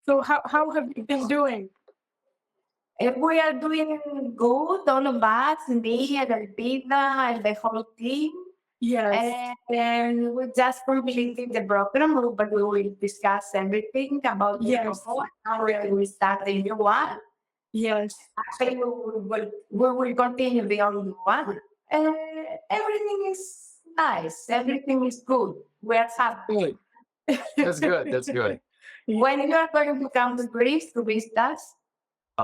So how have you been doing? We are doing good, all of us, me and Alpina and the whole team. Yes. And we just completed the program, but we will discuss everything about the Yes. program. Now we start the new one. Yes. Actually, we will continue the old one. Everything is nice. Everything is good. We are happy. Good. That's good. That's good. When you are going to come to Greece to visit us,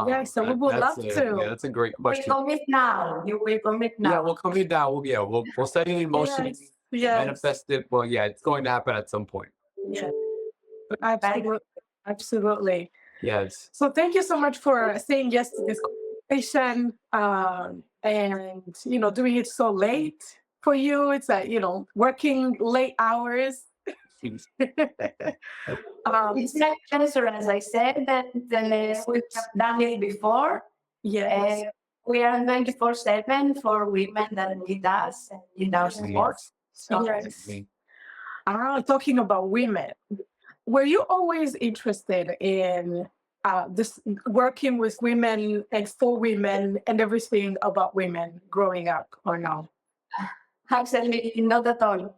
Yes, so we would love to. Yeah, that's a great we question. commit now. You will commit Yeah, now. we'll commit down. We'll set it in motion, Yes. Yes. manifest it. Well, yeah, it's going to happen at some point. Yeah. Absolutely. Absolutely. Yes. So thank you so much for saying yes to this conversation, and doing it so late for you. It's working late hours. It's not cancer, as I said, that we've done it before. Yes. We are 24/7 for women that need us and need our support. So Yes. Talking about women, were you always interested in this working with women and for women and everything about women growing up, or no? actually, not at all.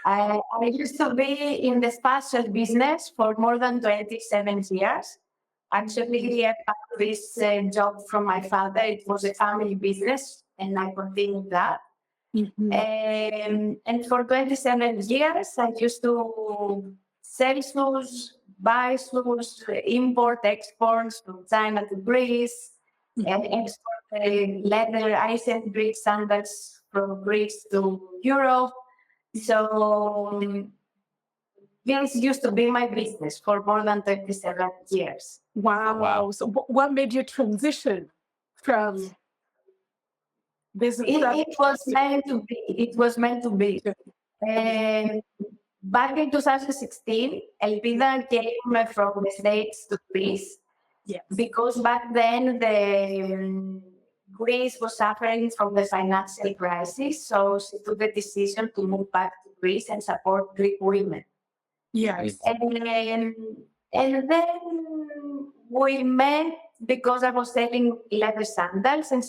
I used to be in the spatial business for more than 27 years. Actually, I got this job from my father. It was a family business, and I continued that. And for 27 years, I used to sell shoes, buy shoes, import, export from China to Greece, and export leather, Iceland Greek sandals from Greece to Europe. So this used to be my business for more than 27 years. Wow. So what made you transition from business? It was meant to be. It was meant to be. And back in 2016, Elvira came from the States to Greece. Yes. Because back then Greece was suffering from the financial crisis, so she took the decision to move back to Greece and support Greek women. Yes. And then we met because I was selling leather sandals, and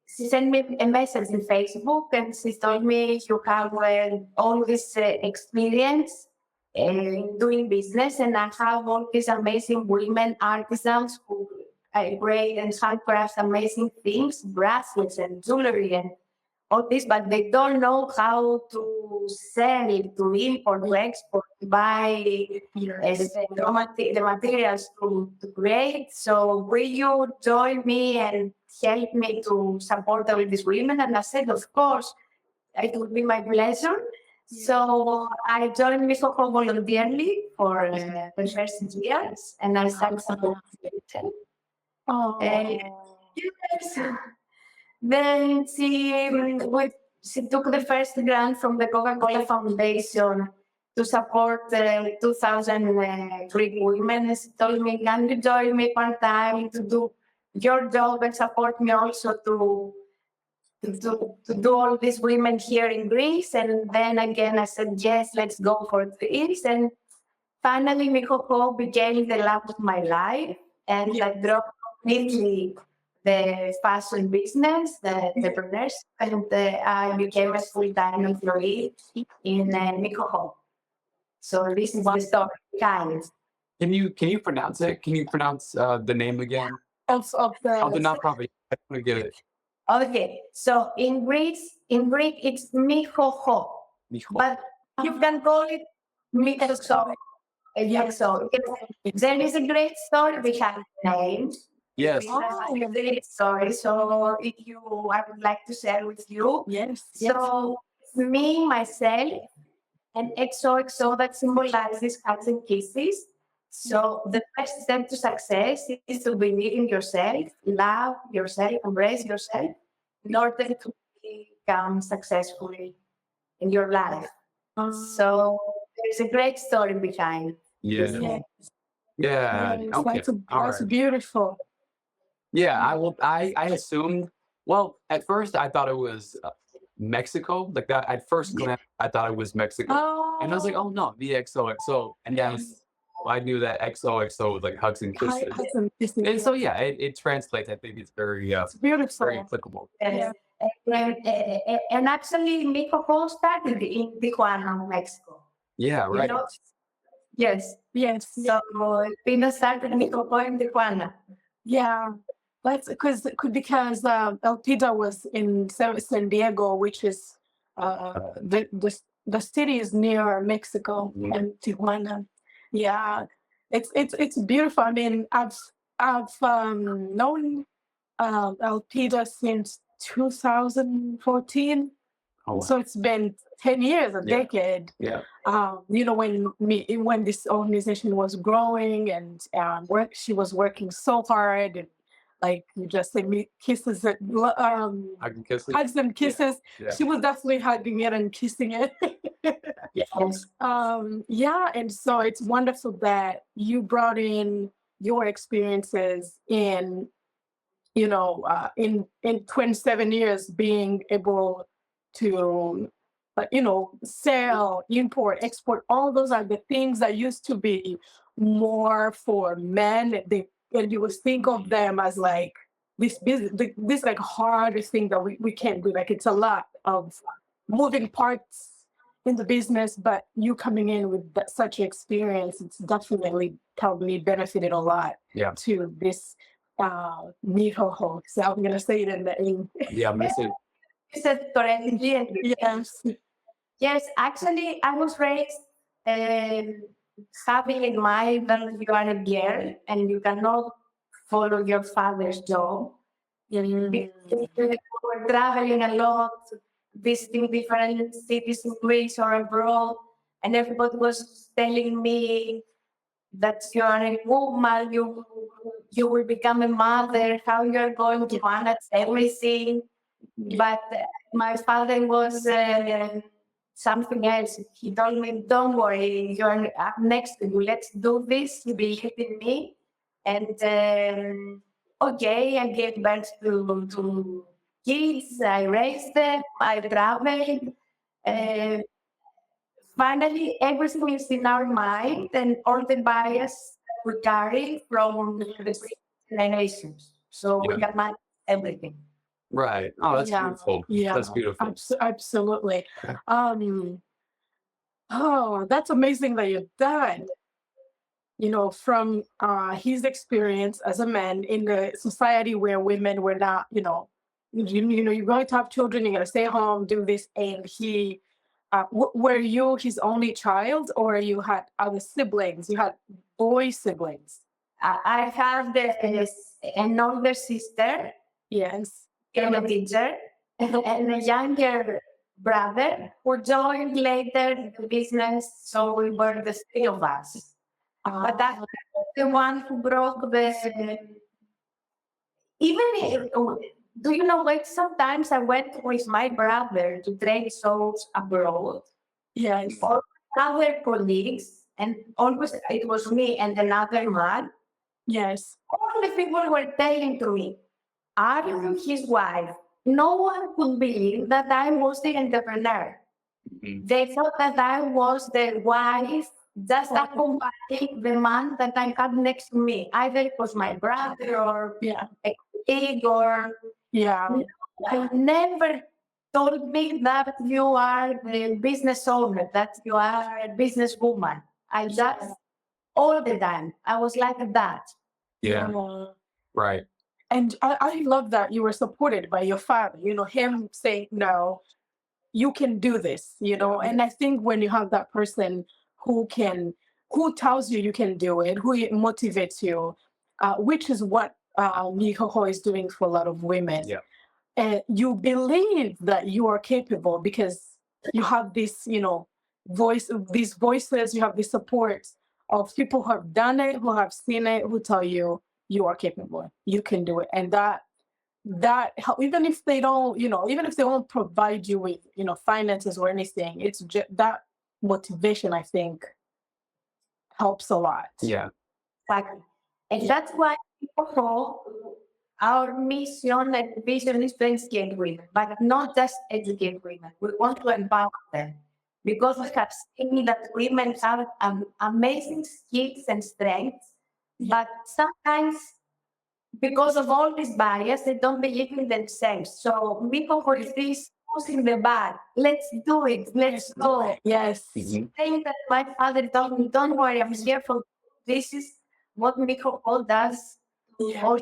she sent me a message in Facebook, and she told me you have all this experience in doing business, and I have all these amazing women artisans who create and handcraft amazing things, bracelets and jewelry and all this, but they don't know how to sell, to import, to export, to buy the materials to create. So will you join me and help me to support all these women? And I said, of course, it would be my pleasure. So I joined Mexoxo voluntarily for the first years, and I started supporting. Oh. Yes. Then she took the first grant from the Coca-Cola Foundation to support 2,000 Greek women. She told me, can you join me part-time to do your job and support me also to do all these women here in Greece? And then again, I said, yes, let's go for this. And finally, Mexoxo became the love of my life. And I dropped completely the fashion business, the entrepreneurs, and I became a full-time employee in Mexoxo. So this is the story behind. Can you pronounce it? Can you pronounce the name again? Of the nonprofit. I want to get it. Okay, so in Greek it's Mexoxo, but you can call it Mexoxo. So there is a great story behind the name. Yes. A great story. So I would like to share with you. Yes. So me, myself, and XOXO that symbolizes hugs and kisses. So the first step to success is to believe in yourself, love yourself, embrace yourself in order to become successful in your life. So there's a great story behind. Yeah. Yeah. Okay. That's beautiful. Yeah, I assumed. Well, at first I thought it was Mexico, like that. At first glance, I thought it was Mexico, and I was like, oh no, VXOXO, and yes, I knew that XOXO was like hugs and kisses. Hugs and kisses. And so, yeah, it translates. I think it's very, It's beautiful. very applicable. Yes. And actually, Mexoxo started in Tijuana, Mexico. Yeah, You right. know? Yes. Yes. So Pina started Mexoxo in Tijuana. Yeah. That's because Elpida was in San Diego, which is the city is near Mexico Mhm. and Tijuana. Yeah, it's beautiful. I mean, I've known Elpida since 2014, Oh, wow. so it's been 10 years, a Yeah. decade. Yeah. You know, when this organization was growing and she was working so hard, and like you just say, kisses it, Hug and kisses. hugs and kisses. Yeah. She was definitely hugging it and kissing it. Yes. Yeah, and so it's wonderful that you brought in your experiences in, you know, in 27 years being able to, you know, sell, import, export. All those are the things that used to be more for men. And you would think of them as like this business, this like hard thing that we can't do. Like it's a lot of moving parts in the business, but you coming in with such experience, it's definitely probably benefited a lot Yeah. to this Mexoxo. So I'm gonna say it in Yeah, missing. You said correctly. And yes. yes, actually, I was raised having in mind that you are a girl and you cannot follow your father's job. We were traveling a lot, visiting different cities in Greece or abroad, and everybody was telling me that you are a woman, you will become a mother, how you're going to manage everything. But my father was something else. He told me, "Don't worry, you're up next to you. Let's do this. You believe in me." And okay, I gave birth to kids. I raised them. I traveled. Uh, Finally, everything is in our mind, and all the bias we carry from the generations. So we Yeah. can manage everything. Right. Oh, that's Yeah. beautiful. Yeah, That's beautiful. absolutely. Yeah. Oh, that's amazing that you've done. You know, from his experience as a man in the society where women were not, you know, you're going to have children, you're going to stay home, do this, and he, were you his only child, or you had other siblings? You had boy siblings? I have an older sister, Yes. and a teacher, and a younger brother who joined later the business. So we were the three of us. But that's the one who broke the. Even if, do you know what? Sometimes I went with my brother to trade shows abroad. Yes. Or other colleagues, and always it was me and another man. Yes. All the people were telling to me, "Are you his wife?" No one could believe that I was the entrepreneur. Mhm. They thought that I was the wife, just accompanying the man that I had next to me. Either it was my brother or Yeah. a colleague, or Yeah. I never told me that you are the business owner, that you are a businesswoman. I just, all the time, I was like that. Yeah. Right. And I love that you were supported by your father, you know, him saying, no, you can do this, you know. And I think when you have that person who tells you can do it, who motivates you, which is what Mexoxo is doing for a lot of women. Yeah. And you believe that you are capable because you have this, you know, these voices, you have the support of people who have done it, who have seen it, who tell you you are capable, you can do it. And that even if they don't, you know, even if they won't provide you with, you know, finances or anything, it's just that motivation, I think, helps a lot. Yeah. Exactly. And that's why people, our mission and vision is to educate women, but not just educate women. We want to empower them. because we have seen that women have amazing skills and strengths, but sometimes because of all this bias, they don't believe in themselves. So we with this pushing the bar. Let's do it. Let's go. Yes. Saying that my father told me, don't worry, I'm here for this is what Mexoxo does. Yeah.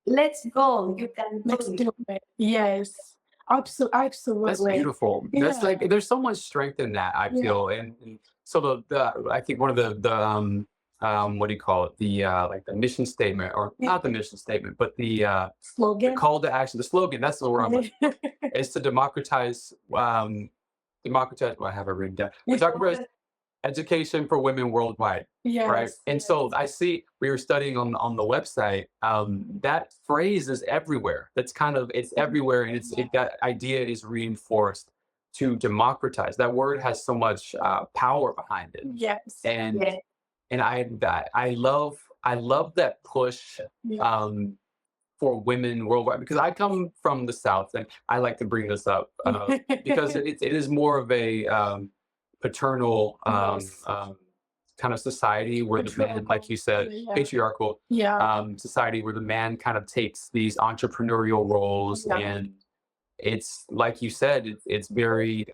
Let's go. You can Let's do do it. Yes. Absolutely. That's beautiful. That's Yeah. like there's so much strength in that, I Yeah. feel. And so the I think one of the what do you call it? The like the mission statement, or not the mission statement, but the Slogan. call to action, the slogan, that's the word I'm looking for, is to democratize well, I have it written down. Democratize education for women worldwide. Yes. Right. And so I see we were studying on the website, that phrase is everywhere. That's kind of, it's everywhere. And that idea is reinforced to democratize. That word has so much power behind it. Yes. And Yeah. and I love that push Yeah. for women worldwide, because I come from the South, and I like to bring this up because it is more of a paternal Yes. kind of society where the man, like you said, Yeah. patriarchal Yeah. society where the man kind of takes these entrepreneurial roles. Yeah. And it's like you said, it's very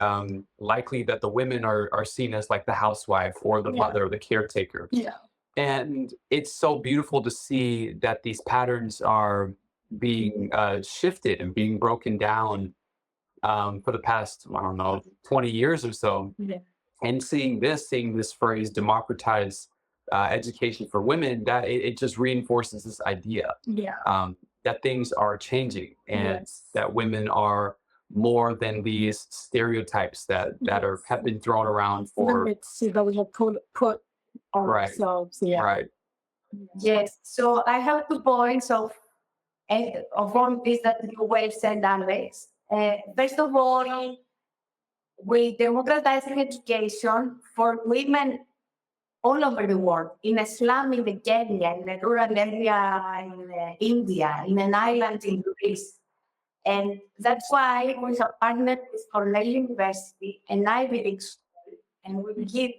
likely that the women are seen as like the housewife or the Yeah. mother or the caretaker. Yeah. And it's so beautiful to see that these patterns are being shifted and being broken down for the past, I don't know, 20 years or so. Yeah. And seeing this phrase, democratize education for women, that it just reinforces this idea Yeah. that things are changing, and Yes. that women are more than these stereotypes that have been thrown around for. Limits that we have put on Right. ourselves. Yeah. Right. Yes. So I have 2 points of all this that you well said, Alex. First of all, we democratizing education for women all over the world, in a slum in the Kenya, in a rural area in India, in an island in Greece. And that's why we have partnered with Cornell University and Ivy League School, and we give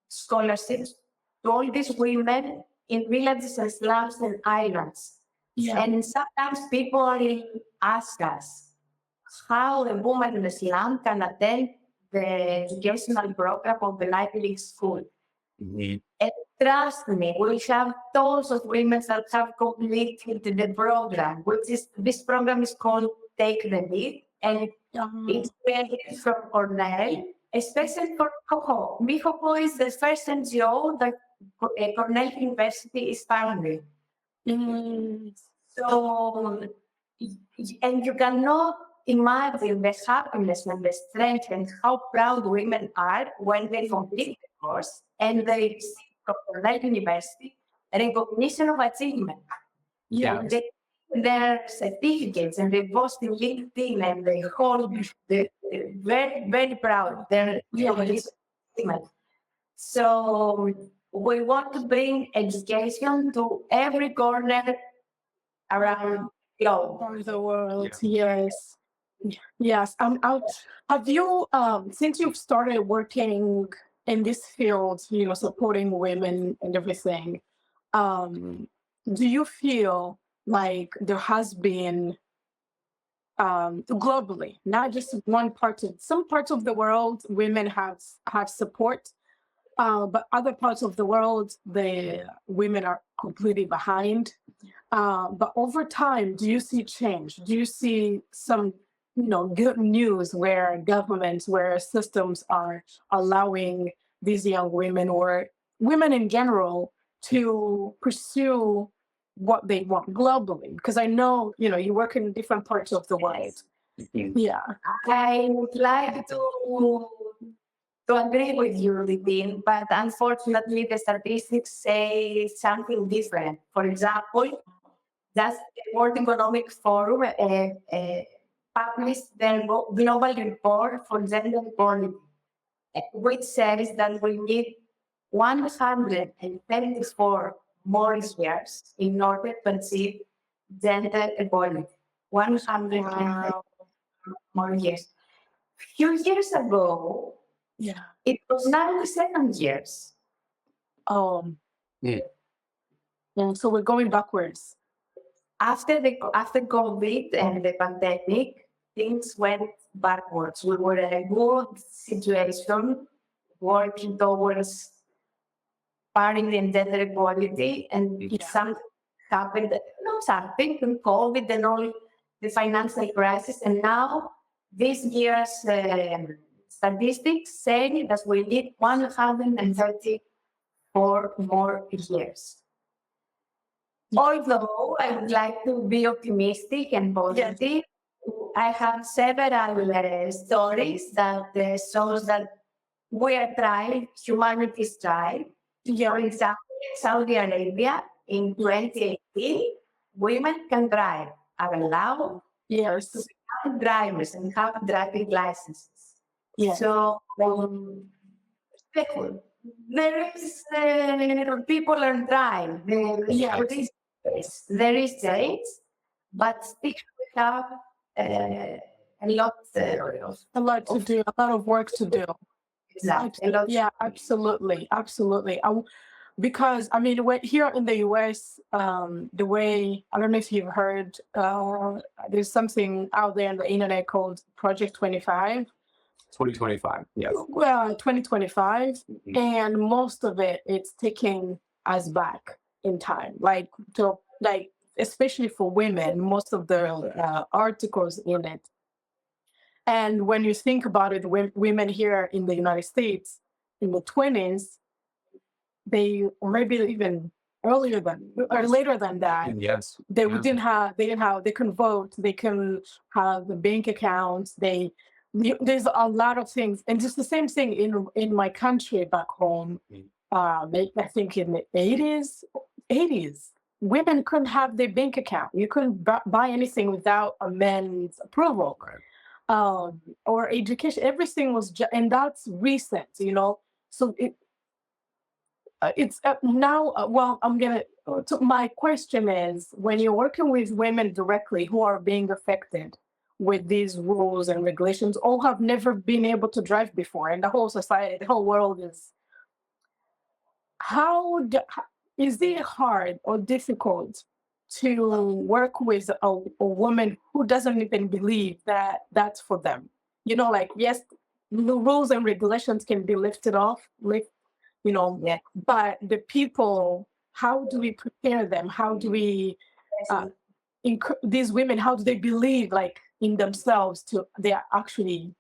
scholarships to all these women in villages and slums and islands. Yeah. And sometimes people ask us how a woman in the slum can attend the educational program of the Ivy League School. Mhm. And trust me, we have tons of women that have completed the program, this program is called Take the Lead, and it's created from Cornell, especially for Coco. Coco is the first NGO that Cornell University is founding. So, and you cannot imagine the happiness and the strength and how proud women are when they complete the course and they receive from Cornell University recognition of achievement. Yeah. Their certificates and they post in LinkedIn and they hold very, very proud. They're achievement. So we want to bring education to every corner around the globe. Around the world. Yes. Yes. I'm out. Have you since you've started working in this field, supporting women and everything, do you feel like there has been globally, not just some parts of the world, women have support, but other parts of the world, the women are completely behind. But over time, do you see change? Do you see some, good news where governments, where systems are allowing these young women or women in general to pursue what they want globally? Because I know, you work in different parts of the world. Yeah. I would like to agree with you, Livin, but unfortunately the statistics say something different. For example, that's the World Economic Forum published their global report for gender equality, which says that we need 174 more years in order to achieve gender equality. 100 more years. Few years ago, Yeah. It was 97 years. Yeah. And so we're going backwards. After COVID and the pandemic, things went backwards. We were in a good situation, working towards parity and gender equality, and Yeah. something happened. No, something in COVID and all the financial crisis, and now this year's statistics say that we need 134 more years. Although I would like to be optimistic and positive, I have several stories that shows that we are trying, humanity is trying. Yeah. For example, in Saudi Arabia in 2018, women can drive, are allowed Yes. to become drivers and have driving licenses. Yes. So, there is people are trying. There is change, but still we have a lot A lot to do, a lot of work to do. exactly. A lot. Yeah, absolutely, absolutely. Because I mean, here in the U.S., the way, I don't know if you've heard, there's something out there on the internet called Project 25. 2025. Yes. Well, 2025, Mhm. and most of it's taking us back in time, especially for women. Most of the articles in it. And when you think about it, women here in the United States in the 20s, or maybe even earlier than or later than that, Yes. they Yeah. they can vote, they can have bank accounts, there's a lot of things. And just the same thing in my country back home. I think in the 80s, women couldn't have their bank account. You couldn't buy anything without a man's approval. Right. Or education, everything was and that's recent, so it's now. Well, I'm gonna. So my question is, when you're working with women directly who are being affected with these rules and regulations, or have never been able to drive before, and the whole society, the whole world is, is it hard or difficult to work with a woman who doesn't even believe that that's for them? Yes, the rules and regulations can be lifted off, Yeah. but the people, how do we prepare them? How do we, these women, how do they believe in themselves they are actually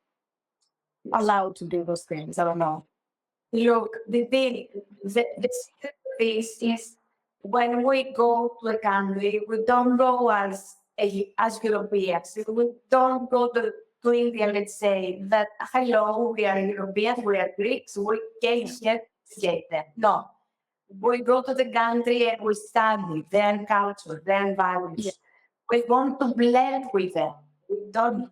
allowed to do those things? I don't know. Look, the thing, this is when we go to a country, we don't go as Europeans. We don't go to India, let's say, that, hello, we are Europeans, we are Greeks, we came here to get them. No. We go to the country and we study their culture, their values. Yeah. We want to blend with them. We don't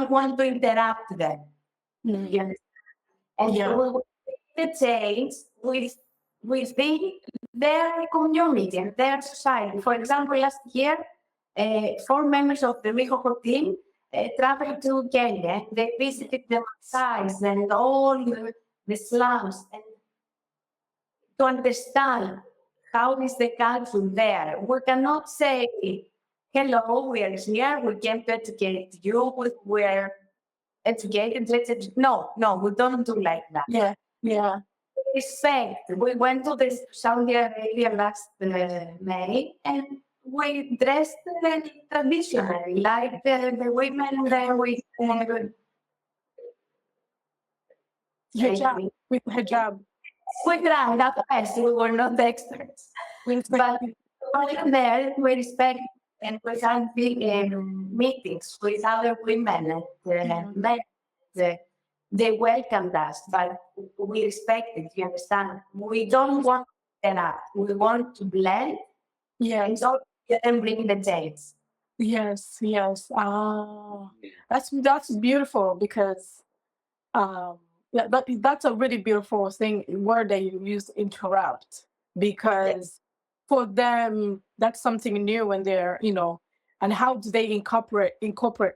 want to interrupt them. Mm. You understand? And Yeah. we will make the change within their community and their society. For example, last year, 4 members of the Mexoxo team traveled to Kenya. They visited the sites and all the slums, and to understand how is the culture there. We cannot say, hello, we are here, we came to educate you, we're educated, no, we don't do like that. Yeah. Respect. We went to the Saudi Arabia last May, and we dressed traditionally, like the women there with Hijab. With hijab. we tried our best. We were not experts, but when there, we respect, and we had big meetings with other women and men. They welcomed us, but we respected. You understand? We don't want to stand up. We want to blend Yes. and bring the change. Yes. That's beautiful, because that's a really beautiful word that you use, interrupt, because for them that's something new, and they're and how do they incorporate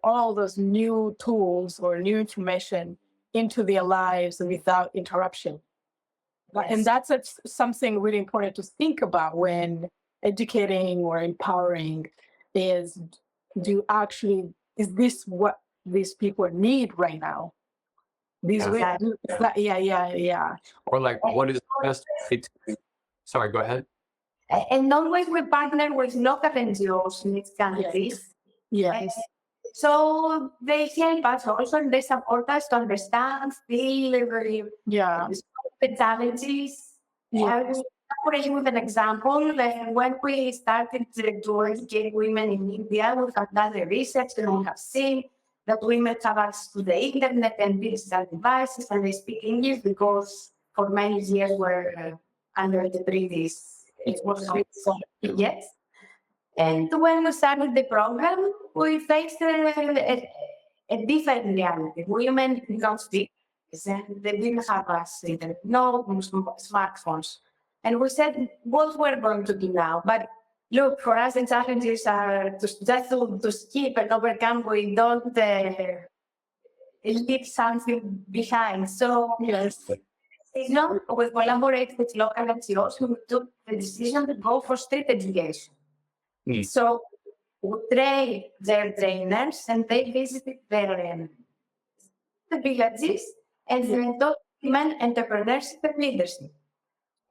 all those new tools or new information into their lives without interruption. And that's something really important to think about when educating or empowering is is this what these people need right now? These Yeah. yeah. Or like, what is the best way to, sorry, go ahead. And always we partner with local NGOs in these countries. Yes. So they help us also, they support us to understand, feel Yeah. the challenges. Yeah. For with an example, when we started to educate women in India, we have done the research and we have seen that women have access to the internet and digital devices and they speak English because for many years were under the British. It was not so yet. And when we started the program, we faced a different reality. Women don't speak, and they didn't have us, no smartphones. And we said, what we're going to do now? But look, for us, the challenges are just to skip and overcome. We don't leave something behind. So, Yes. we collaborate with local NGOs who took the decision to go for street education. So we train their trainers and they visited the villages and they taught women entrepreneurship and leadership.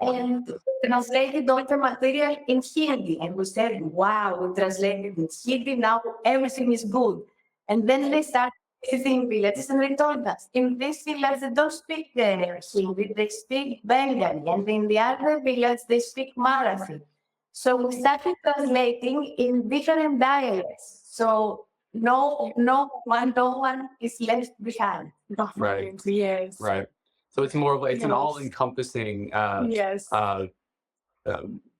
And translated all the material in Hindi. And we said, wow, we translated in Hindi, now everything is good. And then they started visiting villages and they told us, in this village they don't speak Hindi, they speak Bengali. And in the other village they speak Marathi. So we started translating in different dialects. So no one is left behind. Right. Yes. Right. So it's more of it's an Yes. all-encompassing Yes.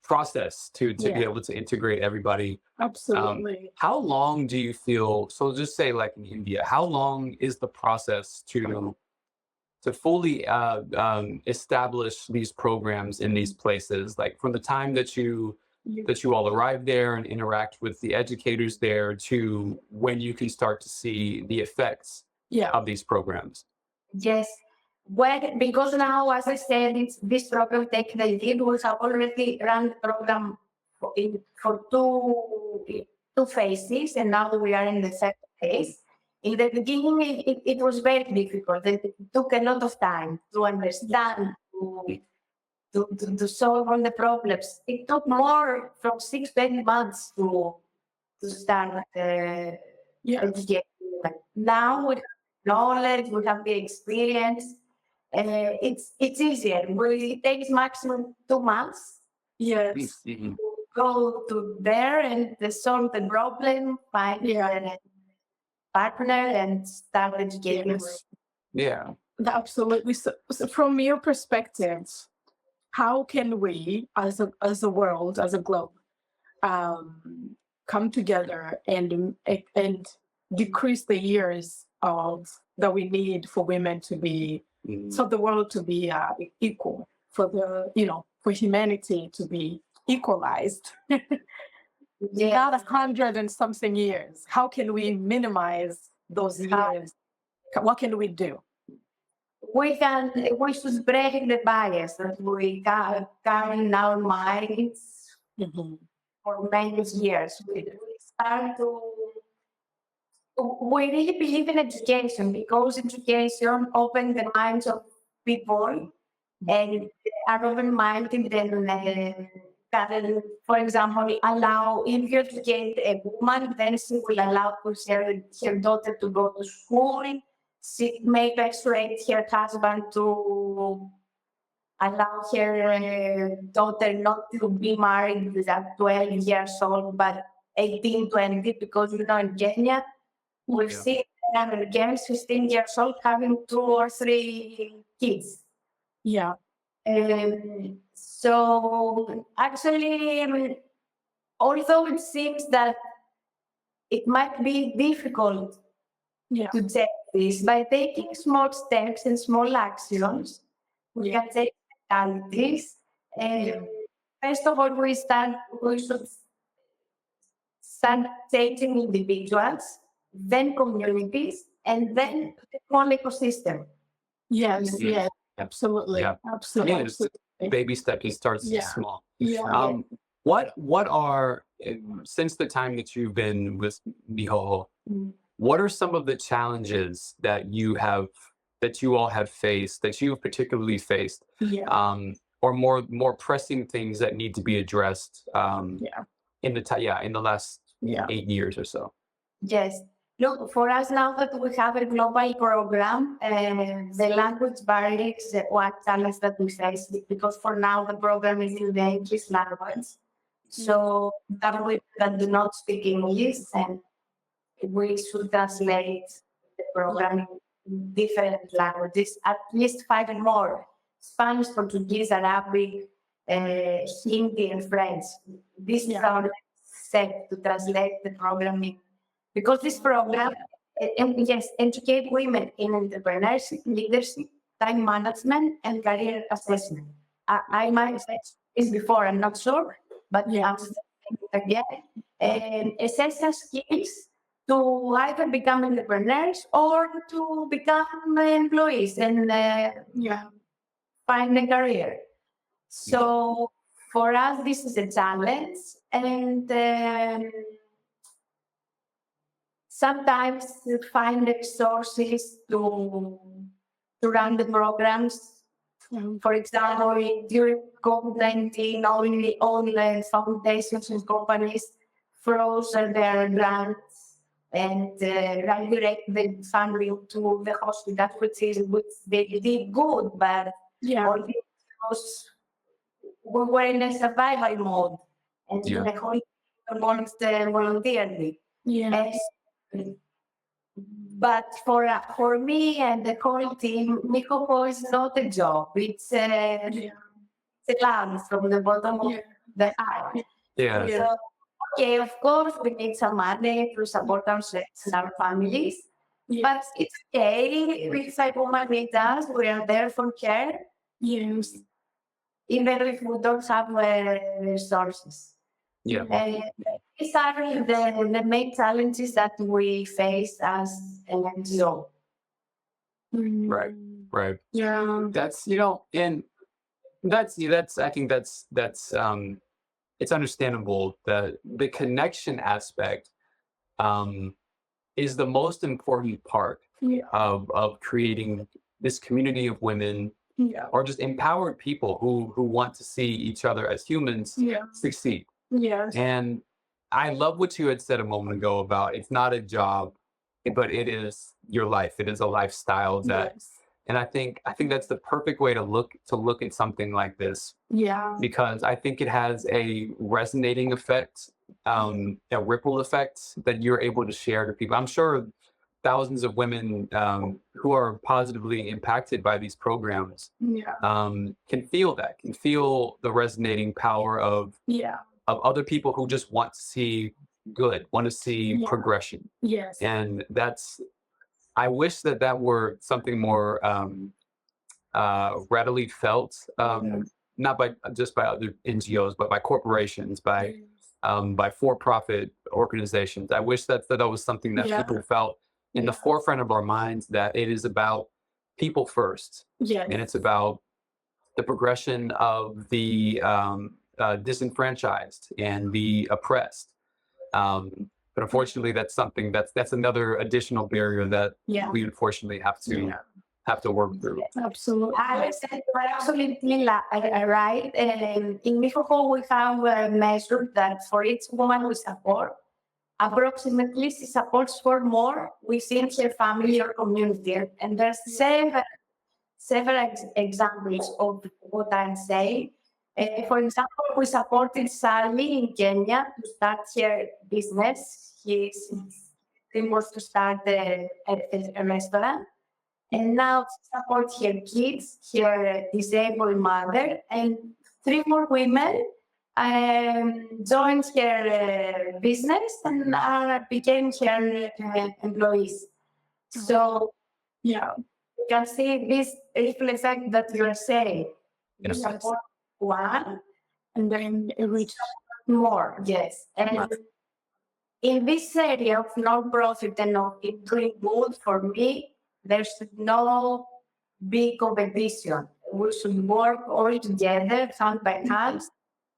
process to be Yeah. able to integrate everybody. Absolutely. How long do you feel? So just say like in India, how long is the process to fully establish these programs in these places? Like from the time that you all arrive there and interact with the educators there to when you can start to see the effects Yeah. of these programs. Yes. Well, because now, as I said, this program takes the lead. We have already run the program for two phases, and now we are in the second phase. In the beginning, it was very difficult. It took a lot of time to understand, to solve all the problems. It took more from 6 to 8 months to start education. Now we have knowledge, we have the experience. It's easier. It takes maximum 2 months. Yes. Go to there and solve the problem, find a partner, and start educating. Yes. Yeah. Absolutely. So from your perspective, how can we, as a world, as a globe, come together and decrease the years that we need for women to be, so the world to be equal, for for humanity to be equalized? Not 100 and something years. How can we minimize those years? What can we do? We should break the bias that we carry in our minds for many years. We start to. We really believe in education because education opens the minds of people and are open-minded and can, for example, allow, if you educate a woman, then she will allow her daughter to go to school. She may persuade her husband to allow her daughter not to be married at 12 years old, but 18, 20, because in Kenya, we've seen girls 15 years old having 2 or 3 kids. Yeah. So actually, although it seems that it might be difficult to take this, by taking small steps and small actions, we can take this. And first of all, we should start taking individuals, then communities, and then the whole ecosystem. Yes, Mhm. yes, absolutely, Yeah. absolutely, Yeah, it's baby steps. It starts Yeah. small. yeah, What are since the time that you've been with Mihoho, Mm. what are some of the challenges that you all have faced, that you've particularly faced, yeah, or more pressing things that need to be addressed yeah, in the last yeah, 8 years or so? Yes. Look, for us now that we have a global program, the language barrier is one challenge that we face because for now the program is in the English language. So that we that do not speak English and we should translate the program in different languages, at least 5 more: Spanish, Portuguese, Arabic, Hindi, and French. This is Yeah. our set to translate the program because this program yes, educate women in entrepreneurship, leadership, time management, and career assessment. I might say this before, I'm not sure, but Yeah. I'm saying it again. And essential skills to either become entrepreneurs or to become employees and yeah, find a career. So for us, this is a challenge, and sometimes you find resources to run the programs. For example, during COVID-19, only online foundations and companies froze their grants and redirect the funding to the hospital, which they did good, but yeah, all because we were in a survival mode and Yeah. the whole voluntarily. yeah, And but for me and the whole team, Mikoho is not a job. It's yeah, a land from the bottom of yeah, the heart. Yeah. Yeah. So, okay, of course, we need some money to support ourselves and our families. Yeah. But it's okay. If a woman needs us, we are there for her, yes, even if we don't have resources. Yeah. These are the main challenges that we face as an NGO. Right. Right. yeah, That's and that's I think that's it's understandable that the connection aspect um is the most important part yeah, of creating this community of women yeah, or just empowered people who want to see each other as humans yeah, succeed. yes, And I love what you had said a moment ago about it's not a job, but it is your life. It is a lifestyle that, yes, and I think that's the perfect way to look at something like this yeah, because I think it has a resonating effect, a ripple effect that you're able to share to people. I'm sure thousands of women who are positively impacted by these programs yeah, can feel the resonating power yeah, of other people who just want to see good, want to see Yeah. progression. yes, And I wish that were something more readily felt, not by other NGOs, but by corporations, by for-profit organizations. I wish that was something that Yeah. people felt in the Yeah. forefront of our minds, that it is about people first, yes, and it's about the progression of the disenfranchised and the oppressed. But unfortunately, that's something that's another additional barrier that yeah, we unfortunately Yeah. have to work through. absolutely, Alex, you're absolutely right. In Mikoho, we have a measure that for each woman we support, approximately she supports 4 more within her family or community. And there's several examples of what I'm saying. For example, we supported Sally in Kenya to start her business. He wants to start a restaurant. And now she supports her kids, her disabled mother, and 3 more women joined her business and became her employees. So yeah, you can see this ripple effect that you are saying. You Yes. support one and then it reached, more, yes. And in this area of non-profit and of doing good, for me, there's no be competition. We should work all together, hand by hand,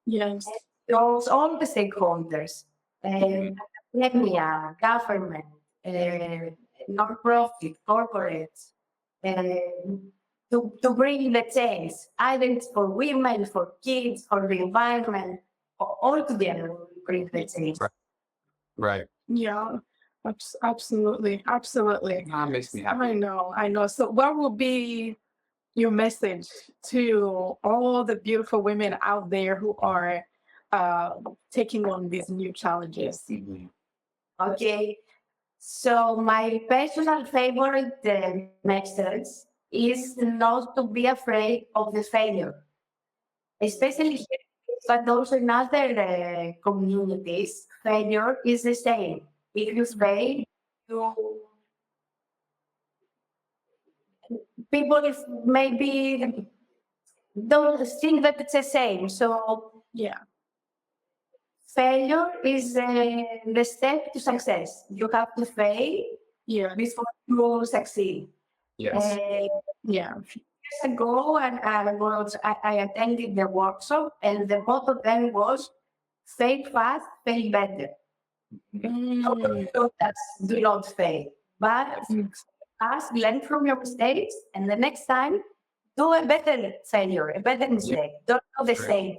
Yes. those all the stakeholders, academia, government, non-profit, corporates, to bring the change, either it's for women, for kids, for the environment, all together we bring the change. Right. Yeah. Absolutely. Absolutely. That makes me happy. I know. I know. So, what will be your message to all the beautiful women out there who are taking on these new challenges? Mhm. Okay, so my personal favorite message is not to be afraid of the failure, especially here, but also in other communities. Failure is the same. If you fail, you people maybe don't think that it's the same. So Yeah. failure is the step to success. You have to fail Yeah. before you succeed. Yes. Yeah. Years ago, and I attended the workshop, and the motto then was fail fast, fail better. Mm. Do not fail, but ask, learn from your mistakes, and the next time do a better failure, a better mistake. Don't do the Right. same.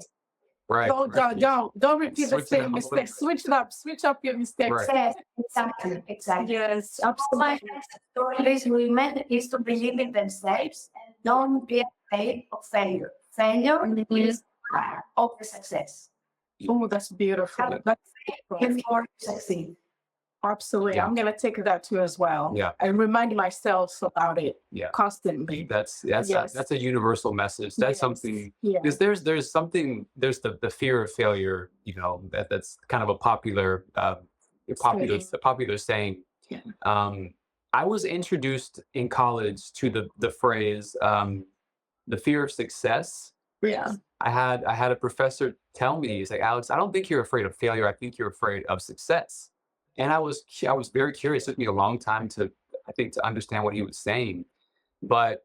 Right. Don't repeat the Switch it same up a little mistake. Switch up your mistakes. Right. Yes, exactly. Yes, My absolutely. stories women is to believe in themselves and don't be afraid of failure. Failure is part of the success. Oh, that's beautiful. That's beautiful. Before you succeed. Absolutely. Yeah. I'm gonna take that too as well. Yeah. And remind myself about it Yeah. constantly. That's Yes. that's a universal message. That's Yes. something Yeah. because there's the fear of failure, that's kind of a popular popular saying. Yeah. I was introduced in college to the phrase the fear of success. Yeah. I had a professor tell me, he's like, Alex, I don't think you're afraid of failure. I think you're afraid of success. And I was very curious. It took me a long time to understand what he was saying. But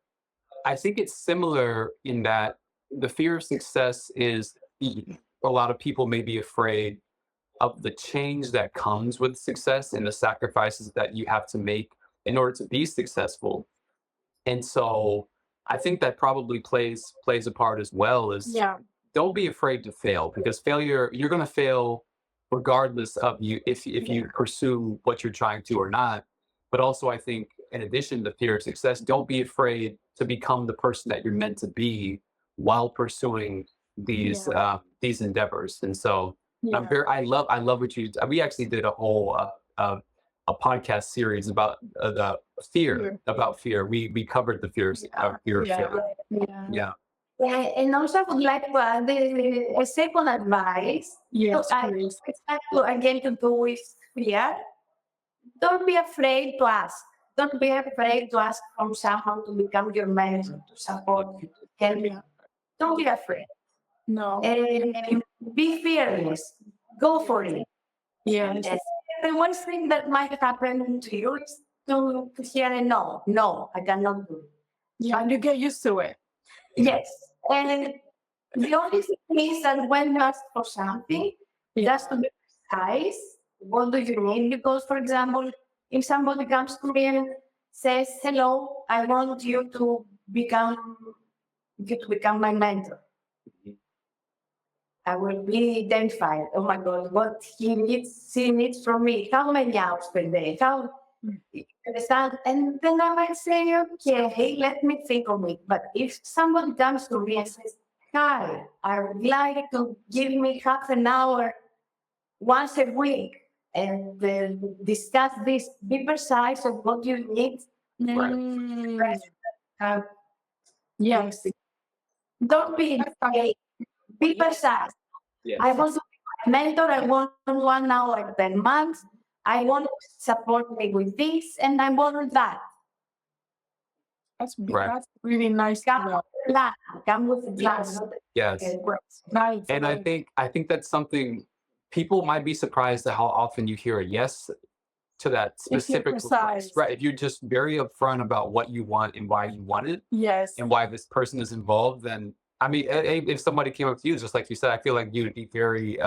I think it's similar in that the fear of success is a lot of people may be afraid of the change that comes with success and the sacrifices that you have to make in order to be successful. And so I think that probably plays a part as well. Is Yeah. don't be afraid to fail, because failure, you're going to fail regardless of you if you pursue what you're trying to or not. But also, I think in addition to fear of success, don't be afraid to become the person that you're meant to be while pursuing these endeavors. And so Yeah. I love what you. We actually did a whole a podcast series about the fear. About fear. We covered the fears fear of Yeah. failure. Yeah. Yeah. Yeah, and also I would like to add a second advice. Yes, So please. it's like again to do with fear. Don't be afraid to ask. Don't be afraid to ask from someone to become your mentor, to support you, to help you. Yeah. Don't be afraid. No. And be fearless. Go for it. Yes. And the one thing that might happen to you is to hear a no. No, I cannot do it. Yeah. And you get used to it. Yes. And the only thing is that when you ask for something, just to be precise, what do you need? Because, for example, if somebody comes to me and says, hello, I want you to become my mentor, I will be terrified. Oh my God, what she needs from me. How many hours per day? How you understand? And then I might say, okay, let me think of it. But if someone comes to me and says, hi, I would like to give me half an hour once a week and discuss this, be precise of what you need. Mm. Uh, Yes. don't be afraid. Be precise. Yes. I want to be a mentor. I want 1 hour per month. I want to support me with this, and I want that. That's Right. that's really nice to Come know. with a plan. Come with a plan. Yes. Yes. Nice. And I think that's something people might be surprised at how often you hear a yes to that specific request, precise. right? If you're just very upfront about what you want and why you want it Yes. and why this person is involved, then I mean, if somebody came up to you, just like you said, I feel like you'd be very,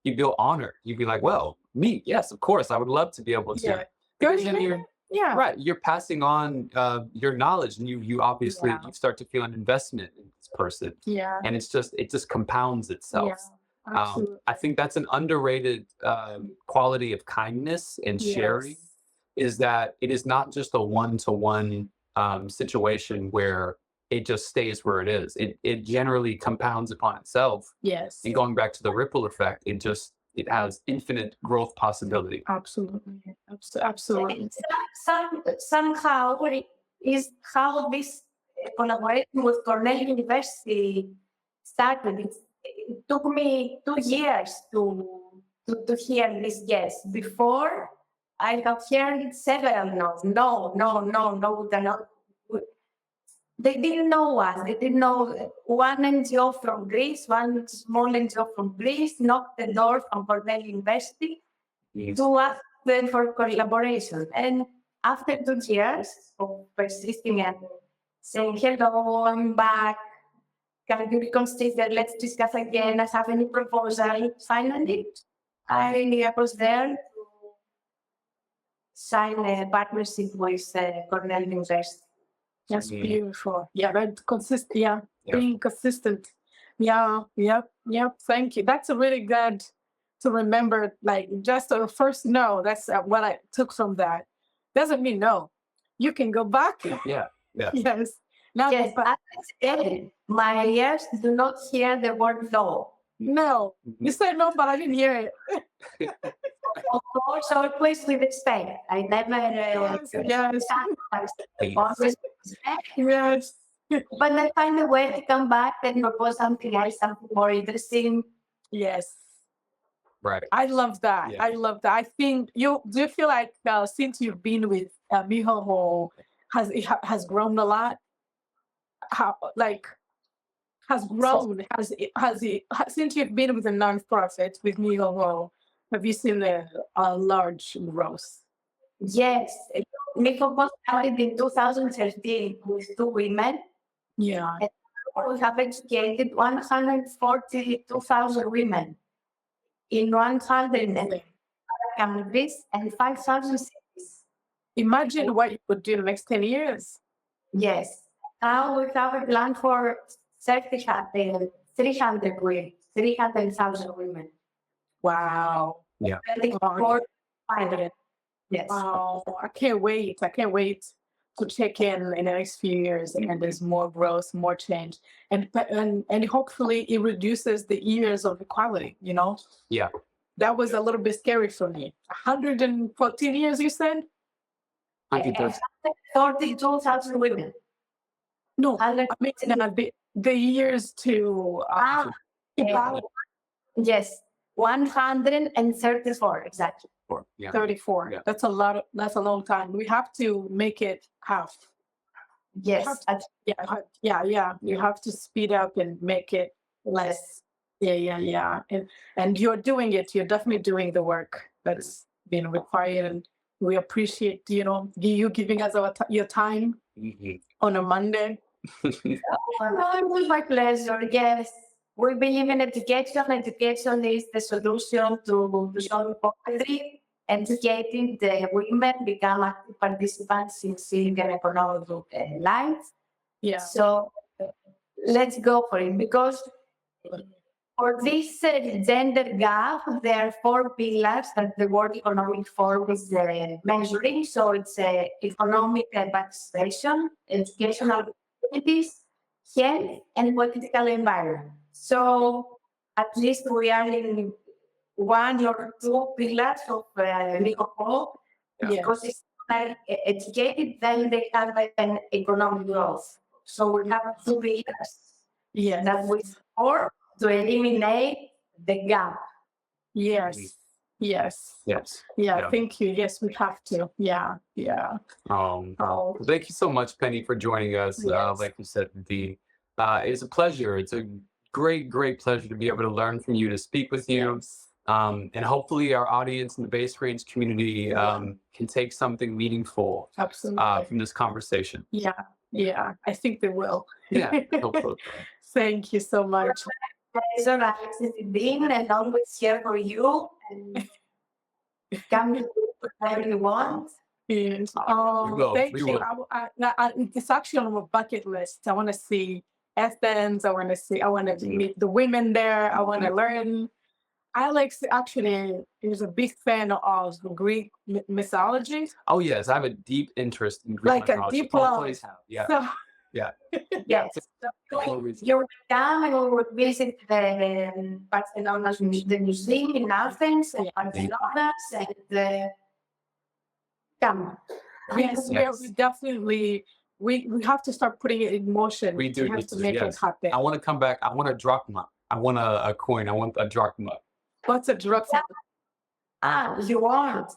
you'd feel honored. You'd be like, well, me, yes, of course, I would love to be able to. Yeah. Because then you're, Yeah. right, you're passing on your knowledge, and you obviously you start to feel an investment in this person, Yeah. and it just compounds itself. Yeah. Absolutely. I think that's an underrated quality of kindness and sharing, is that it is not just a one-to-one situation where it just stays where it is. It generally compounds upon itself. Yes. And going back to the ripple effect, it has infinite growth possibility. Absolutely. Absolutely. Somehow is how this collaboration with Cornell University started. It took me 2 years to hear this yes. Before, I have heard several no's. No, they're not. They didn't know us. They didn't know one NGO from Greece, one small NGO from Greece knocked the door from Cornell University to ask them for collaboration. And after 2 years of persisting and saying, hello, I'm back, can you reconsider? Let's discuss again. I have any proposal. Finally, I was there to sign a partnership with Cornell University. That's beautiful. Yeah, that consistent. Yeah, being consistent. Yeah, yep. Thank you. That's a really good to remember. Like just a first no. That's what I took from that. Doesn't mean no. You can go back. Yeah. Yes. Now Yes, go back. my ears do not hear the word no. No, you said no, but I didn't hear it. Of course, always with respect. I never Yes. always with respect. Yes. But I find a way to come back and propose something else, something more interesting. Yes. Right. I love that. Yeah. I love that. I think do you feel like since you've been with Mihoho, has grown a lot? How has grown? Since you've been with a nonprofit with Mihoho, have you seen a large growth? Yes, Mexoxo started in 2013 with 2 women. Yeah. And we have educated 142,000 women in 100 countries and 5,000 cities. Imagine what you could do in the next 10 years. Yes. Now we have a plan for 300,000 women, 300,000 women. Wow. Yeah. More finally. Yes. Wow. I can't wait. I can't wait to check in the next few years, and there's more growth, more change, and hopefully it reduces the years of equality. Yeah. That was a little bit scary for me. 114 years, you said? 42,000 women. No, I mean the years to equality. Yes, 134 exactly. 34. Yeah. That's a lot. That's a long time. We have to make it half. Yes, Yeah. You have to speed up and make it less. Yeah. And you're doing it. You're definitely doing the work that's been required, and we appreciate you giving us your time on a Monday. it was my pleasure. Yes, we believe in education. Education is the solution to solve poverty. Educating the women become active participants in civic and economic life. Yeah. So let's go for it, because for this gender gap, there are 4 pillars that the World Economic Forum is measuring. So it's economic participation, educational opportunities, health, and political environment. So at least we are in 1 or 2 pillars of Mexoxo, because it's not educated, then they have an economic growth. So we have 2 pillars that we support to eliminate the gap. Yes. Yeah. Thank you. Yes, we have to. Yeah. Thank you so much, Penny, for joining us. Yes. Like you said, it's a pleasure. It's a great pleasure to be able to learn from you, to speak with you. And hopefully our audience in the Base Range community can take something meaningful Absolutely. from this conversation. Yeah, I think they will. Yeah, hopefully. Thank you so much. So nice to be in and always here for you. And come to whatever you want. Yes. We Oh, will, thank we you. will. It's actually on my bucket list. I want to see Athens. I want to meet the women there. I want to learn. Alex actually is a big fan of Greek mythology. Oh yes, I have a deep interest in Greek Like a mythology. deep All love. plays have. Yeah. So, Yeah. Yes. No reason. You will come and we will visit the Barcelona the museum in Athens and Barcelona and come. yes, Yes. we definitely we have to start putting it in motion. We do have need to to, make it yes. happen. I want to come back. I want a drachma. I want a coin. I want a drachma. What's a drug? You want.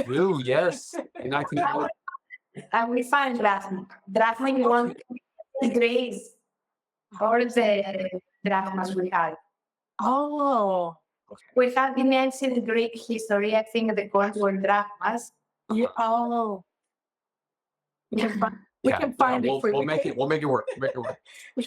Ooh, yes. And I can. And we find drachma. Drachma you want Greece or the drachmas we have. Oh, We have in ancient Greek history, I think the coins were drachmas. yeah. Oh, we can find Yeah, it for we'll you. make it. We'll make it work. Make it work. We